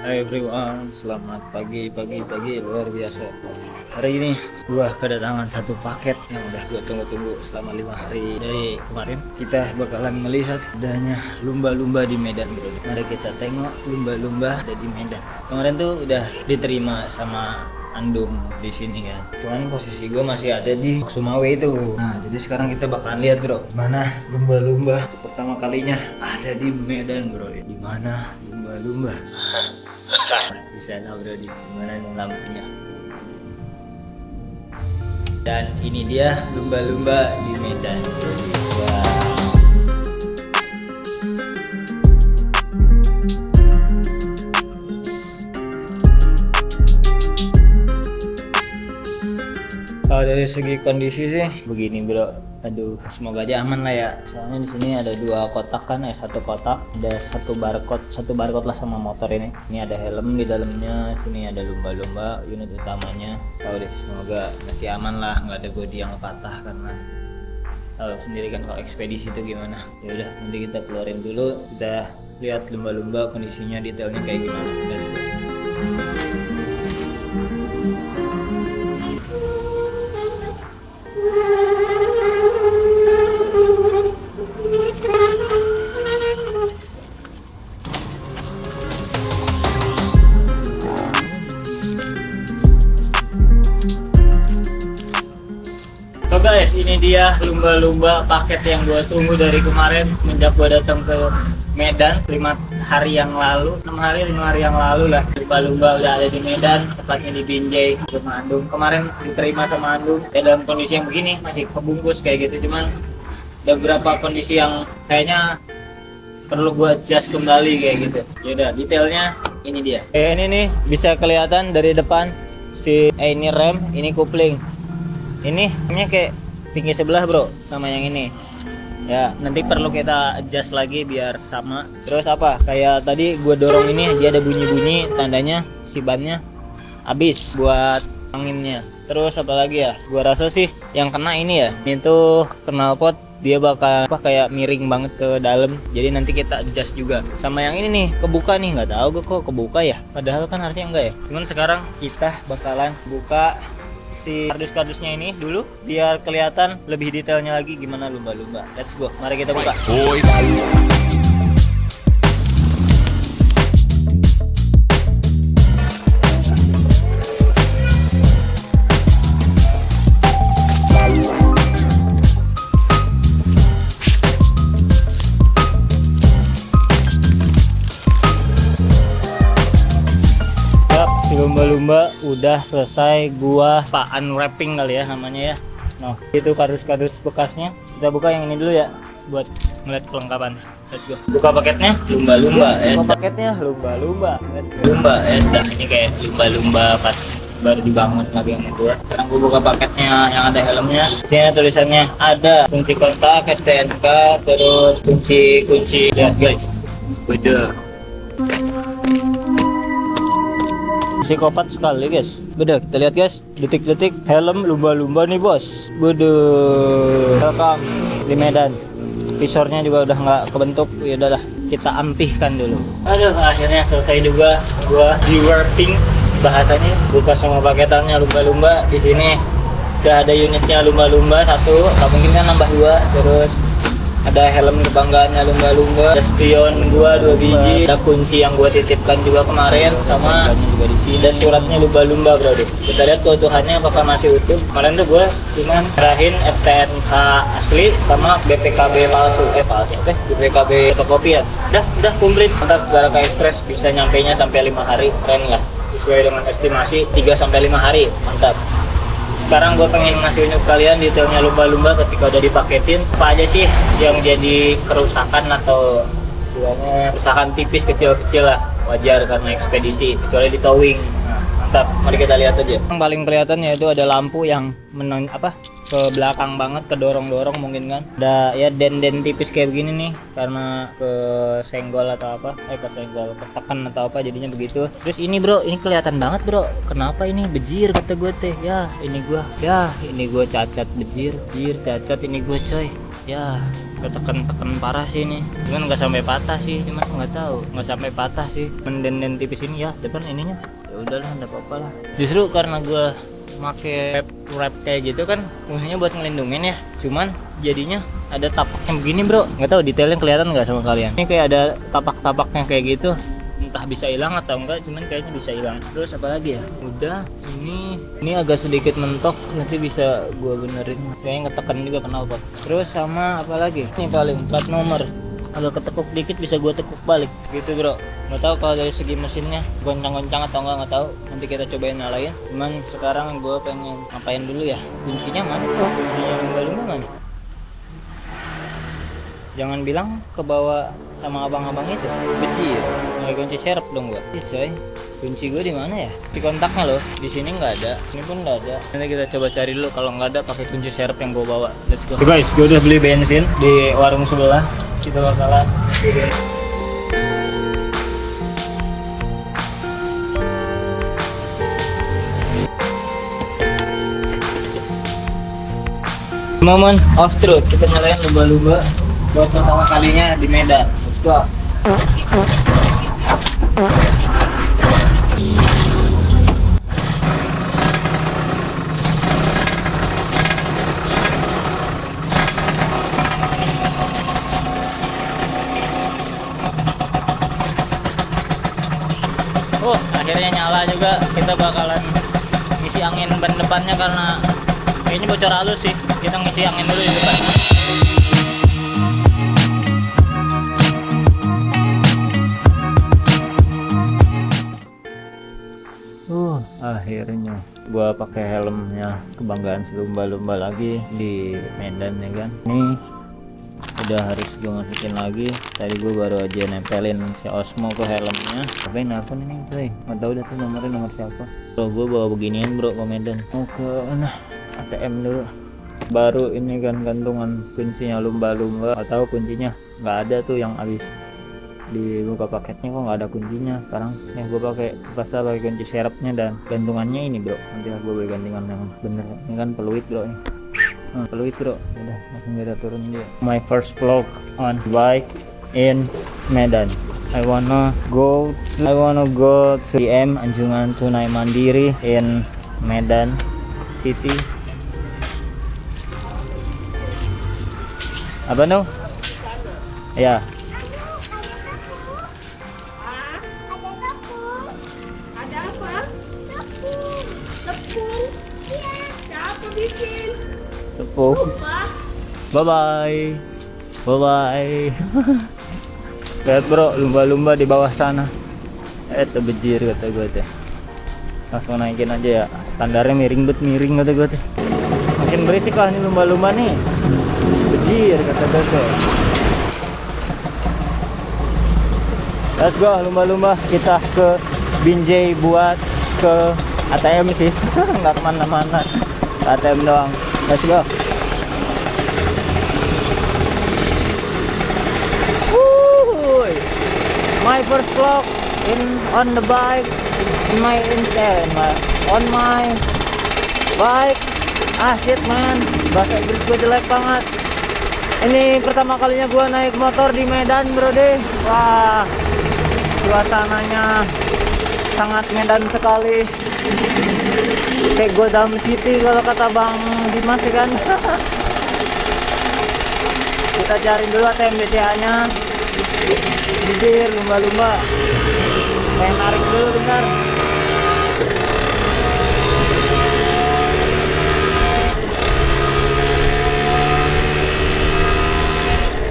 Hai everyone, selamat pagi luar biasa. Hari ini gua kedatangan satu paket yang udah gua tunggu-tunggu selama 5 hari dari kemarin. Kita bakalan melihat adanya lumba-lumba di Medan, bro. Mari kita tengok lumba-lumba ada di Medan. Kemarin tuh udah diterima sama Andum di sini kan. Cuman posisi gue masih ada di Sumawe itu. Nah, jadi sekarang kita bakalan lihat, bro, mana lumba-lumba pertama kalinya ada di Medan, bro. Di mana lumba-lumba? Di sana, bro, di mana yang lampunya. Dan ini dia lumba-lumba di Medan, bro. Wah. Kalau dari segi kondisi sih begini, bro. Aduh, semoga aja aman lah ya. Soalnya di sini ada dua kotak kan, satu kotak ada satu barcode lah sama motor ini. Ini ada helm di dalamnya, sini ada lumba-lumba unit utamanya. Tahu deh, semoga masih aman lah, nggak ada bodi yang patah karena tahu sendiri kan kalau ekspedisi itu gimana. Ya udah, nanti kita keluarin dulu, kita lihat lumba-lumba kondisinya detailnya kayak gimana. Let's go. So guys, ini dia lumba-lumba paket yang gua tunggu dari kemarin semenjak gua datang ke Medan 5 hari yang lalu, 5 hari yang lalu lah. Lumba-lumba udah ada di Medan, tepatnya di Binjai sama Andung. Kemarin diterima sama Andung dalam kondisi yang begini, masih kebungkus kayak gitu. Cuman ada beberapa kondisi yang kayaknya perlu gua adjust kembali kayak gitu. Yaudah, detailnya ini dia. Ini nih bisa kelihatan dari depan ini rem, ini kopling. Ini kayak tinggi sebelah, bro, sama yang ini. Ya, nanti perlu kita adjust lagi biar sama. Terus apa? Kayak tadi gua dorong ini, dia ada bunyi-bunyi tandanya si bannya habis buat anginnya. Terus apa lagi ya? Gua rasa sih yang kena ini ya. Ini tuh knalpot dia bakal kayak miring banget ke dalam. Jadi nanti kita adjust juga. Sama yang ini nih, kebuka nih, nggak tahu gue kok kebuka ya. Padahal kan harusnya enggak ya. Cuman sekarang kita bakalan buka si kardus-kardusnya ini dulu biar kelihatan lebih detailnya lagi gimana lumba-lumba. Let's go, mari kita buka. Lumba-lumba udah selesai gua unwrapping kali ya namanya ya. Nah, itu kardus-kardus bekasnya. Kita buka yang ini dulu ya buat ngeliat kelengkapan. Let's go. Buka paketnya lumba-lumba. Buka paketnya lumba-lumba. Lumba ini kayak lumba-lumba pas baru dibangun lagi sama gua. Sekarang gua buka paketnya yang ada helmnya. Sini tulisannya ada kunci kontak, STNK, terus kunci. Lihat guys. Udah. Psikopat sekali guys. Beda, kita lihat guys, detik-detik helm lumba-lumba nih bos. Bodoh. Welcome di Medan. Visornya juga udah nggak kebentuk. Ya udahlah, kita ampihkan dulu. Aduh, akhirnya selesai juga gua de-warping bahasanya. Buka semua paketannya lumba-lumba. Di sini udah ada unitnya lumba-lumba satu, nggak mungkin kan nambah dua. Terus ada helm kebanggaannya lumba-lumba, ada spion gua 2 biji, ada kunci yang gua titipkan juga kemarin, sama juga di sini ada suratnya lumba-lumba, bro. Kita lihat keutuhannya apakah masih utuh. Kemarin tuh gua cuman serahin STNK asli sama BPKB palsu, BPKB fotokopi ya. Udah komplit. Mantap, Baraka Express bisa nyampainya sampai 5 hari, keren lah. Sesuai dengan estimasi 3 sampai 5 hari, mantap. Sekarang gue pengen ngasih unjuk kalian detailnya lumba-lumba ketika udah dipaketin. Apa aja sih yang jadi kerusakan atau istilahnya kerusakan tipis kecil-kecil lah. Wajar karena ekspedisi, kecuali di towing. Nah, mantap, mari kita lihat aja. Yang paling kelihatan yaitu ada lampu yang ke belakang banget, kedorong-dorong mungkin kan. Ada ya den-den tipis kayak begini nih karena kesenggol atau apa, kesenggol, ketekan atau apa jadinya begitu. Terus ini bro, ini kelihatan banget bro. Kenapa ini bejir kata gue teh? Ya ini gue cacat bejir, cacat ini gue coy. ya ketekan parah sih ini, cuman nggak sampai patah sih, cuman nggak tahu, nggak sampai patah sih, menden tipis ini ya depan ininya. Ya udahlah, nggak apa-apa lah. Justru karena gua make wrap kayak gitu kan fungsinya buat ngelindungin ya, cuman jadinya ada tapaknya begini bro, nggak tahu detailnya kelihatan nggak sama kalian. Ini kayak ada tapak-tapaknya kayak gitu, entah bisa hilang atau enggak, cuman kayaknya bisa hilang. Terus apa lagi ya, udah ini agak sedikit mentok, nanti bisa gua benerin, kayaknya ngetekan juga knalpot. Terus sama apa lagi, ini paling plat nomor agak ketekuk dikit, bisa gua tekuk balik gitu bro. Nggak tahu kalau dari segi mesinnya goncang-goncang atau nggak tahu, nanti kita cobain nyalain. Cuman sekarang gua pengen ngapain dulu ya, kuncinya mana tuh, kuncinya lumba-lumba mana? Jangan bilang ke bawah sama abang-abang itu, beci ya, pakai kunci serep dong gua. Ih coy, kunci gua di mana ya? Di kontaknya loh, di sini nggak ada, ini pun nggak ada. Nanti kita coba cari dulu, kalau nggak ada pakai kunci serep yang gua bawa. Let's go. Oke guys, gua udah beli bensin di warung sebelah, kita bakalan momen of truth, kita nyalain lumba-lumba buat pertama kalinya di Medan. Let's go. Akhirnya nyala juga. Kita bakalan ngisi angin ban depannya karena kayaknya bocor halus sih. Kita ngisi angin dulu di depan. Akhirnya gua pakai helmnya kebanggaan selumba-lumba lagi di Medan ya kan. Ini udah harus gue masukin lagi. Tadi gue baru aja nempelin si Osmo ke helmnya. Tapi nelfon ini coy, nggak tahu dah tuh nomornya nomor siapa. Kalau gue bawa beginian bro ke Medan, mau ke ATM dulu. Baru ini kan gantungan kuncinya lumba-lumba, atau kuncinya nggak ada tuh yang habis dibuka paketnya, kok nggak ada kuncinya. Sekarang nih gue pakai pakai kunci serepnya dan gantungannya ini bro. Nanti gue beli gantungan yang bener. Ini kan peluit bro ini. Peluit bro, udah langsung kita turun dia. My first vlog on bike in Medan. I wanna go to IM Anjungan Tunai Mandiri in Medan City. Apa no? Ya. Ada apa? Tepung. Siapa bikin? Tepung. Bye bye. Lihat bro, lumba-lumba di bawah sana. Bejir kata gue teh. Langsung naikin aja ya. Standarnya miring kata gue teh. Makin berisik lah nih lumba-lumba nih. Bejir kata gue teh. Let's go lumba-lumba, kita ke Binjai buat ke ATM sih. Nggak kemana-mana, ATM doang. Let's go. Woo! My first vlog on the bike on my bike. Shit man, bahasa Inggris gue jelek banget. Ini pertama kalinya gue naik motor di Medan bro deh. Wah, suasananya sangat Medan sekali. Kayak Godam City kalau kata Bang Dimas kan. Kita cari dulu ATM BCA nya. Bibir lumba-lumba. Pengen narik dulu bentar.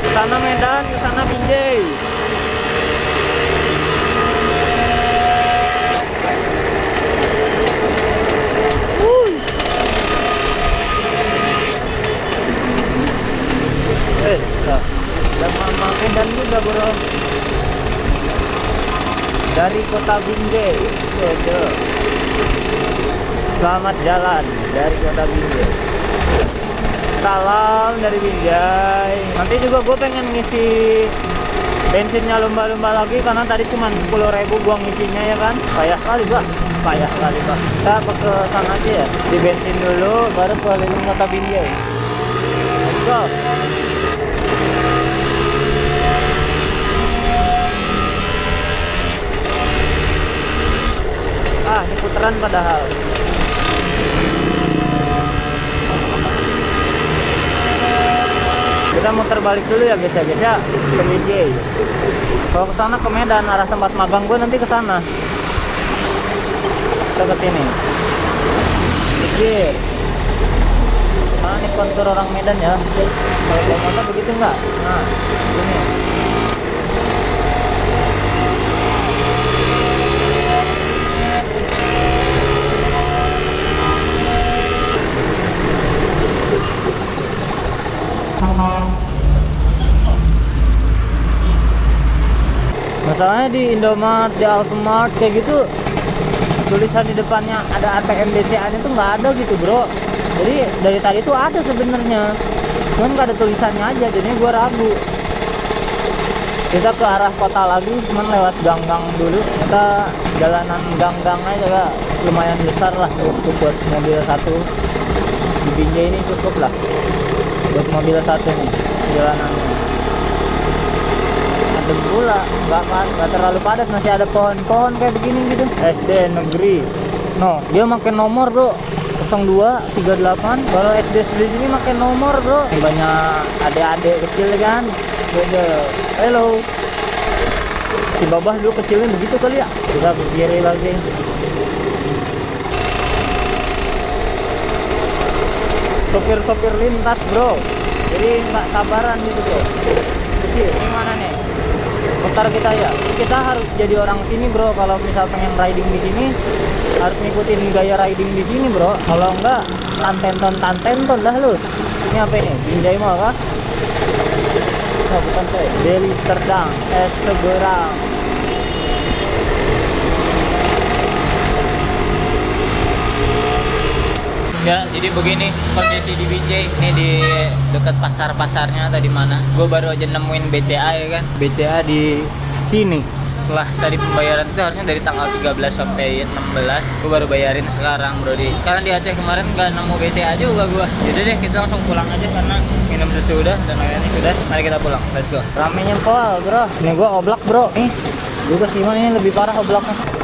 Kesana Medan, kesana Binjai. Sama Medan juga bro, dari kota Binjai. Selamat jalan dari kota Binjai. Salam dari Binjai. Nanti juga gue pengen ngisi bensinnya lumba-lumba lagi, karena tadi cuma 10.000 gua ngisinya ya kan. Payah kali bah. Kita ke sana aja ya, di bensin dulu baru keliling kota Binjai. Let's go. ini putaran padahal. Kita muter balik dulu ya guys ya ke BJ. Kalau ke sana ke Medan arah tempat magang gue nanti ke sana. Kita ke sini. BJ. Nah, ini kontur orang Medan ya. Kalau bawa motor begitu enggak? Nah, ini. Masalahnya di Indomaret, di Alfamart kayak gitu tulisan di depannya ada ATM BCA itu nggak ada gitu bro. Jadi dari tadi tuh ada sebenarnya, cuman nggak ada tulisannya aja, jadinya gua ragu. Kita ke arah kota lagi, cuman lewat gang-gang dulu. Kita jalanan gang-gang aja gak lumayan besar lah untuk buat mobil satu. Di Binjai ini cukup lah buat mobil satu nih jalanannya. Adem pula, nggak terlalu padat, masih ada pohon-pohon kayak begini gitu. SD negeri, no, dia makin nomor bro, 0238. Kalau SD di sini makin nomor bro. Banyak adik-adik kecil kan. Beda. Hello. Si babah dulu kecilnya begitu kali ya. Kita ke kiri lagi. Sopir-sopir lintas bro, jadi nggak sabaran gitu bro. Kecil, ini mana nih? Putar kita ya. Kita harus jadi orang sini bro. Kalau misal pengen riding di sini harus ngikutin gaya riding di sini bro. Kalau enggak tantenton dah lu. Ini apa ini? Binjai Mall kah? Oh, bukan saya. Deli Serdang, es Seberang. Ya, jadi begini kondisi di Binjai. Ini di dekat pasar-pasarnya atau di mana? Gue baru aja nemuin BCA ya kan. BCA di sini. Setelah tadi pembayaran itu harusnya dari tanggal 13 sampai 16. Gue baru bayarin sekarang, bro. Karena di Aceh kemarin gak nemu BCA juga gue. Yaudah deh, kita langsung pulang aja karena minum susu udah dan lain-lain sudah. Mari kita pulang. Let's go. Ramenya pol, bro. Ini gue oblak, bro. Nih. Juga sih ini lebih parah oblaknya.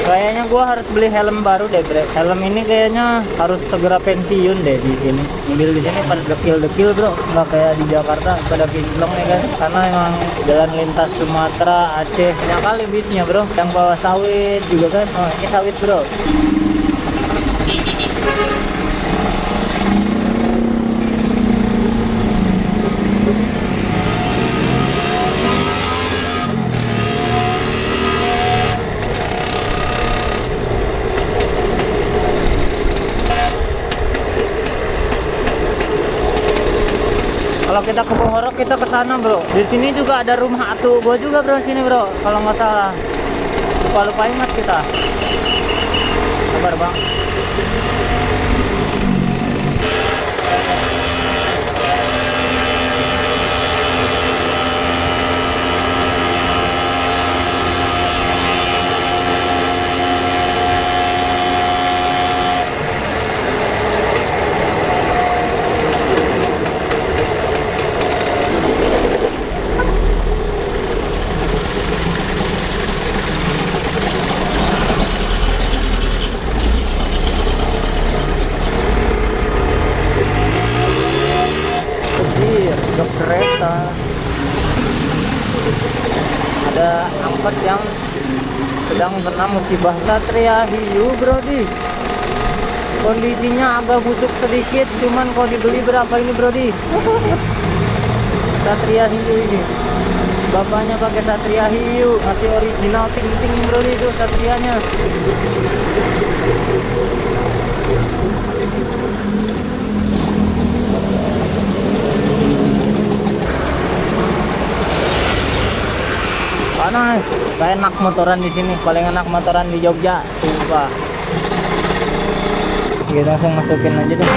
Kayaknya gua harus beli helm baru deh, bre. Helm ini kayaknya harus segera pensiun deh di sini. Mobil di sini pada dekil-dekil, bro. Nggak kayak di Jakarta pada kinclong ya kan. Karena emang jalan lintas Sumatera, Aceh banyak kali bisnya, bro. Yang bawa sawit juga kan. Oh, ini sawit, bro. Kalau kita ke Ponggorok kita ke sana bro. Di sini juga ada rumah atuh gua juga bro sini bro. Kalau nggak salah. Lupa ingat kita. Sabar bang. Kereta ada angkot yang sedang kena musibah Satria Hiu bro di. Kondisinya agak busuk sedikit, cuman kalau dibeli berapa ini bro di? Satria Hiu ini bapaknya pakai Satria Hiu, masih original ting-ting bro di itu Satrianya. Panas, gak enak motoran di sini. Paling enak motoran di Jogja, sumpah. Kita langsung masukin aja deh.